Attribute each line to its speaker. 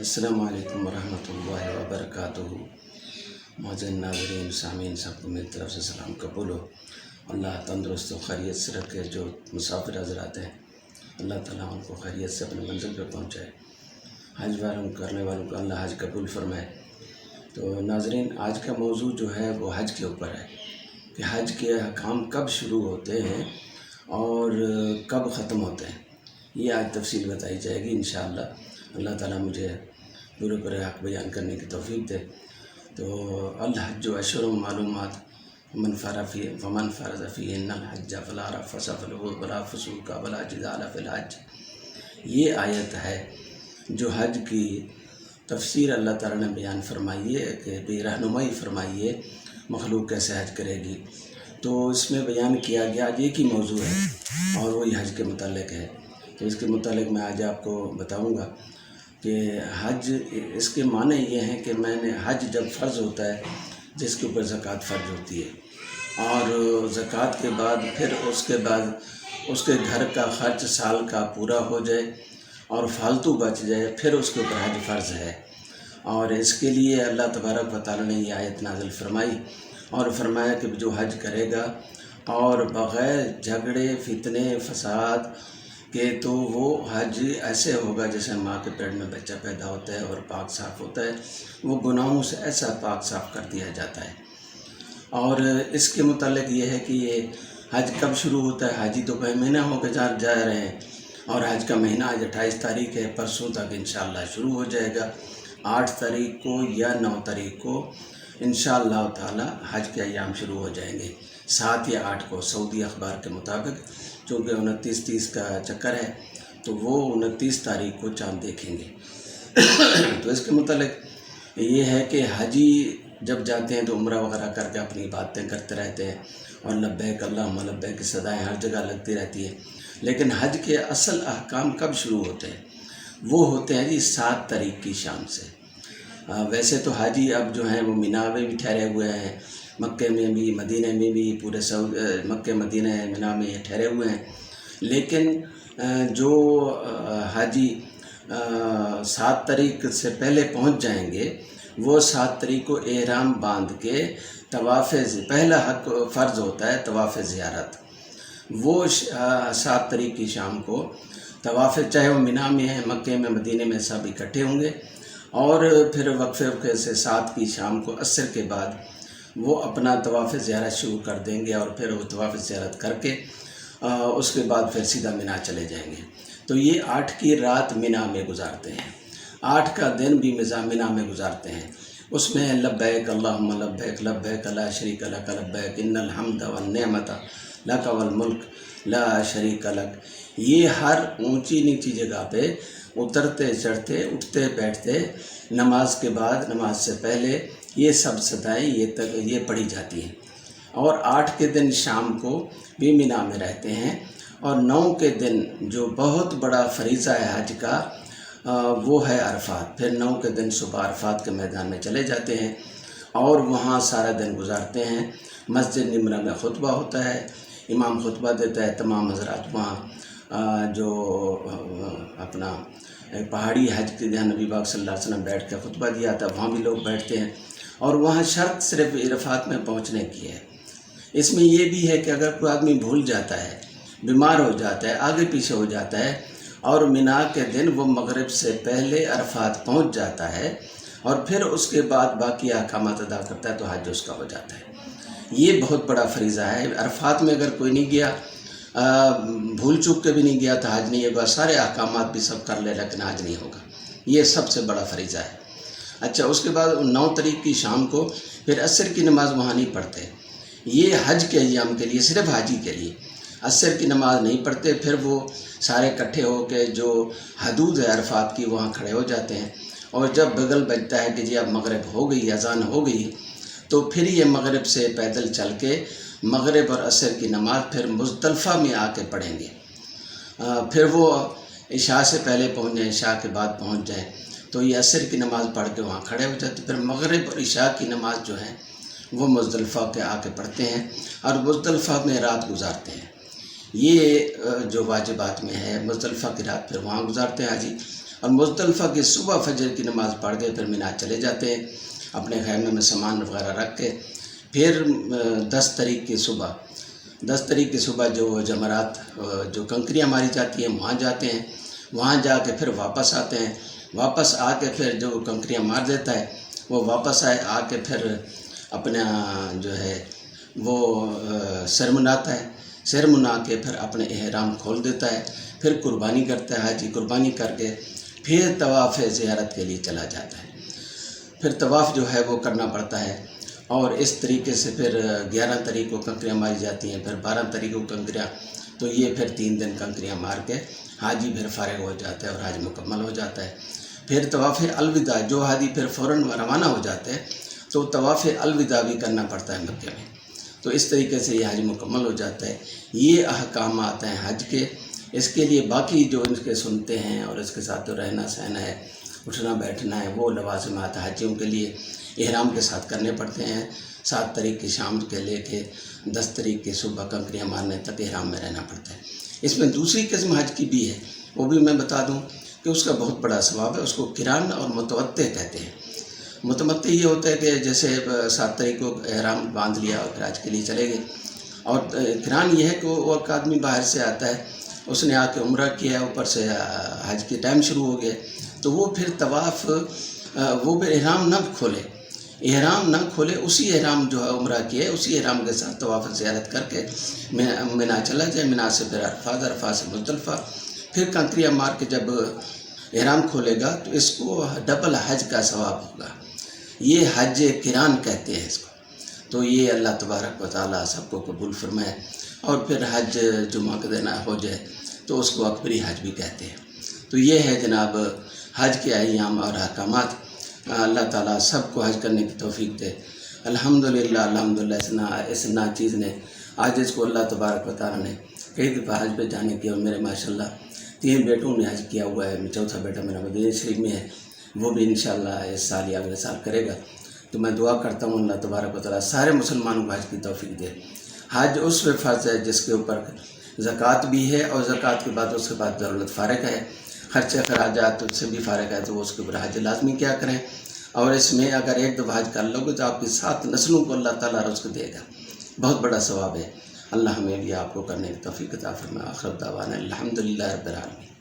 Speaker 1: السلام علیکم ورحمۃ اللہ وبرکاتہ۔ معزز ناظرین سامعین، سب کو میری طرف سے سلام قبول ہو۔ اللہ تندرست و خیریت سے رکھے۔ جو مسافر حضرات ہیں اللہ تعالیٰ ان کو خیریت سے اپنے منزل پہ پہنچائے۔ حج والوں کرنے والوں کو اللہ حج قبول فرمائے۔ تو ناظرین، آج کا موضوع جو ہے وہ حج کے اوپر ہے کہ حج کے احکام کب شروع ہوتے ہیں اور کب ختم ہوتے ہیں۔ یہ آج تفصیل بتائی جائے گی انشاءاللہ۔ اللہ تعالیٰ مجھے پورے پورے حق بیان کرنے کی توفیق دے۔ تو الحج اشہر معلومات فمن فرض فیہن الحج فلا رفث ولا فسوق ولا جدال فی الحج۔ یہ آیت ہے جو حج کی تفسیر اللہ تعالیٰ نے بیان فرمائی ہے کہ رہنمائی فرمائی ہے مخلوق کیسے حج کرے گی۔ تو اس میں بیان کیا گیا آج ایک ہی موضوع ہے اور وہی حج کے متعلق ہے۔ تو اس کے متعلق میں آج آپ کو بتاؤں گا کہ حج، اس کے معنی یہ ہیں کہ حج جب فرض ہوتا ہے جس کے اوپر زکوٰۃ فرض ہوتی ہے، اور زکوٰۃ کے بعد پھر اس کے گھر کا خرچ سال کا پورا ہو جائے اور فالتو بچ جائے، پھر اس کے اوپر حج فرض ہے۔ اور اس کے لیے اللہ تبارک و تعالیٰ نے یہ آیت نازل فرمائی اور فرمایا کہ جو حج کرے گا اور بغیر جھگڑے فتنے فساد کہ تو وہ حج ایسے ہوگا جیسے ماں کے پیٹ میں بچہ پیدا ہوتا ہے اور پاک صاف ہوتا ہے، وہ گناہوں سے ایسا پاک صاف کر دیا جاتا ہے۔ اور اس کے متعلق یہ ہے کہ یہ حج کب شروع ہوتا ہے۔ حاجی تو کئی مہینہ ہو کے جا رہے ہیں اور حج کا مہینہ آج 28 تاریخ ہے، پرسوں تک انشاءاللہ شروع ہو جائے گا۔ 8 تاریخ کو یا 9 تاریخ کو انشاءاللہ تعالی حج کے ایام شروع ہو جائیں گے، 7 یا 8 کو سعودی اخبار کے مطابق، چونکہ 29-30 کا چکر ہے تو وہ 29 تاریخ کو چاند دیکھیں گے۔ تو اس کے متعلق یہ ہے کہ حاجی جب جاتے ہیں تو عمرہ وغیرہ کر کے اپنی باتیں کرتے رہتے ہیں اور لبیک اللہم لبیک کی صدائیں ہر جگہ لگتی رہتی ہیں، لیکن حج کے اصل احکام کب شروع ہوتے ہیں؟ وہ ہوتے ہیں 7 تاریخ کی شام سے۔ ویسے تو حاجی اب جو ہیں وہ مینا میں بھی ٹھہرے ہوئے ہیں، مکے میں بھی، مدینہ میں بھی، پورے مکہ مدینہ مینا میں یہ ٹھہرے ہوئے ہیں، لیکن جو حاجی 7 تاریخ سے پہلے پہنچ جائیں گے وہ 7 تاریخ کو احرام باندھ کے پہلا حق فرض ہوتا ہے طواف زیارت۔ وہ 7 تاریخ کی شام کو طواف، چاہے وہ مینا میں ہیں، مکے میں، مدینہ میں، سب اکٹھے ہوں گے، اور پھر وقفے سے 7 کی شام کو عصر کے بعد وہ اپنا طواف زیارت شروع کر دیں گے، اور پھر وہ طواف زیارت کر کے اس کے بعد پھر سیدھا مینا چلے جائیں گے۔ تو یہ 8 کی رات مینا میں گزارتے ہیں، 8 کا دن بھی مینا میں گزارتے ہیں۔ اس میں لبیک اللہم لبیک لبیک لا شریک لک لبیک ان الحمد والنعمت لک والملک لا شریک لک۔ یہ ہر اونچی نیچی جگہ پہ اترتے چڑھتے، اٹھتے بیٹھتے، نماز کے بعد، نماز سے پہلے یہ سب صدائیں یہ پڑھی جاتی ہیں۔ اور 8 کے دن شام کو بھی مینا میں رہتے ہیں، اور 9 کے دن جو بہت بڑا فریضہ ہے حج کا وہ ہے عرفات۔ پھر 9 کے دن صبح عرفات کے میدان میں چلے جاتے ہیں اور وہاں سارا دن گزارتے ہیں۔ مسجد نمرہ میں خطبہ ہوتا ہے، امام خطبہ دیتا ہے، تمام حضرات وہاں جو اپنا پہاڑی حج کے جہاں نبی پاک صلی اللہ علیہ وسلم بیٹھ کے خطبہ دیا تھا وہاں بھی لوگ بیٹھتے ہیں، اور وہاں شرط صرف عرفات میں پہنچنے کی ہے۔ اس میں یہ بھی ہے کہ اگر کوئی آدمی بھول جاتا ہے، بیمار ہو جاتا ہے، آگے پیچھے ہو جاتا ہے، اور مینا کے دن وہ مغرب سے پہلے عرفات پہنچ جاتا ہے اور پھر اس کے بعد باقی احکامات ادا کرتا ہے تو حج اس کا ہو جاتا ہے۔ یہ بہت بڑا فریضہ ہے۔ عرفات میں اگر کوئی نہیں گیا، بھول چوک کے بھی نہیں گیا تو حج نہیں ہوگا، سارے احکامات بھی سب کر لے لیکن حج نہیں ہوگا۔ یہ سب سے بڑا فریضہ ہے۔ اچھا، اس کے بعد 9 تاریخ کی شام کو پھر عصر کی نماز وہاں نہیں پڑھتے۔ یہ حج کے ایام کے لیے، صرف حاجی کے لیے عصر کی نماز نہیں پڑھتے، پھر وہ سارے اکٹھے ہو کے جو حدود ہے عرفات کی وہاں کھڑے ہو جاتے ہیں، اور جب بگل بجتا ہے کہ جی اب مغرب ہو گئی، اذان ہو گئی، تو پھر یہ مغرب سے پیدل چل کے مغرب اور عصر کی نماز پھر مزدلفہ میں آ کے پڑھیں گے۔ پھر وہ عشاء سے پہلے پہنچ جائیں، عشاء کے بعد پہنچ جائیں تو یہ عصر کی نماز پڑھ کے وہاں کھڑے ہو جاتے، پھر مغرب اور عشاء کی نماز جو ہے وہ مزدلفہ کے آ کے پڑھتے ہیں اور مزدلفہ میں رات گزارتے ہیں۔ یہ جو واجبات میں ہے، مزدلفہ کی رات پھر وہاں گزارتے ہیں حاجی، اور مزدلفہ کی صبح فجر کی نماز پڑھ کے پھر مینا چلے جاتے ہیں اپنے خیمے میں سامان وغیرہ رکھ کے. پھر 10 تاریخ کی صبح جو جمرات جو کنکریاں ماری جاتی ہیں وہاں جاتے ہیں. وہاں جا کے پھر واپس آتے ہیں. واپس آ کے پھر جو کنکریاں مار دیتا ہے وہ واپس آ کے پھر اپنا جو ہے وہ سر مناتا ہے. سر منا کے پھر اپنے احرام کھول دیتا ہے. پھر قربانی کرتا ہے. حاجی قربانی کر کے پھر طواف زیارت کے لیے چلا جاتا ہے. پھر طواف جو ہے وہ کرنا پڑتا ہے. اور اس طریقے سے پھر 11 تاریخ کو کنکریاں ماری جاتی ہیں. پھر 12 تاریخ کو کنکریاں. تو یہ پھر 3 دن کنکریاں مار کے حاجی پھر فارغ ہو جاتا ہے اور حج مکمل ہو جاتا ہے. پھر طواف الوداع جو حاجی پھر فوراً روانہ ہو جاتے ہیں تو طواف الوداع بھی کرنا پڑتا ہے مکے میں. تو اس طریقے سے یہ حج مکمل ہو جاتا ہے. یہ احکامات ہیں حج کے. اس کے لیے باقی جو ان کے سنتے ہیں اور اس کے ساتھ جو رہنا سہنا ہے اٹھنا بیٹھنا ہے وہ لوازمات حاجیوں کے لیے احرام کے ساتھ کرنے پڑتے ہیں. 7 تاریخ کی شام کے لے کے 10 تاریخ کی صبح کنکریاں مارنے تک احرام میں رہنا پڑتا ہے. اس میں دوسری قسم حج کی بھی ہے. وہ بھی میں بتا دوں کہ اس کا بہت بڑا ثواب ہے. اس کو قران اور متمتع کہتے ہیں. متمتع یہ ہوتا ہے کہ جیسے 7 تاریخ کو احرام باندھ لیا اور پھر حج کے لیے چلے گئے. اور قران یہ ہے کہ وہ ایک آدمی باہر سے آتا ہے, اس نے آ کے عمرہ کیا, اوپر سے حج کے ٹائم شروع ہو گیا, تو وہ پھر طواف وہ پھر احرام نہ کھولے اسی احرام جو ہے عمرہ کیا ہے اسی احرام کے ساتھ طواف زیارت کر کے مینا چلا جائے. مینا سے پھر عرفات سے مزدلفہ. پھر کنکریاں مار کے جب احرام کھولے گا تو اس کو ڈبل حج کا ثواب ہوگا. یہ حج قران کہتے ہیں اس کو. تو یہ اللہ تبارک و تعالیٰ سب کو قبول فرمائے. اور پھر حج جمعہ کا دن ہو جائے تو اس کو اکبری حج بھی کہتے ہیں. تو یہ ہے جناب حج کے ایام اور احکامات. اللہ تعالیٰ سب کو حج کرنے کی توفیق دے. الحمدللہ اس چیز نے آج اس کو اللہ تبارک و تعالیٰ نے کئی دفعہ حج پہ جانے کی, اور میرے ماشاءاللہ 3 بیٹوں نے حج کیا ہوا ہے. 4تھا بیٹا میرا مدینہ شریف میں ہے, وہ بھی انشاءاللہ اس سال یا اگلے سال کرے گا. تو میں دعا کرتا ہوں اللہ تبارک و تعالیٰ سارے مسلمانوں کو حج کی توفیق دے. حج اس پہ فرض ہے جس کے اوپر زکوٰۃ بھی ہے, اور زکوٰۃ کے بعد اس کے بعد ضرورت فارغ ہے, خرچے اخراجات سے بھی فارغ ہے, تو وہ اس کے اوپر حج لازمی کیا کریں. اور اس میں اگر ایک دفعہ حج کر لو گے تو آپ کی 7 نسلوں کو اللہ تعالیٰ رزق دے گا. بہت بڑا ثواب ہے. اللہ ہمیں بھی آپ کو کرنے کی توفیق عطا فرمائے. آخر دعوانا الحمدللہ رب العالمین.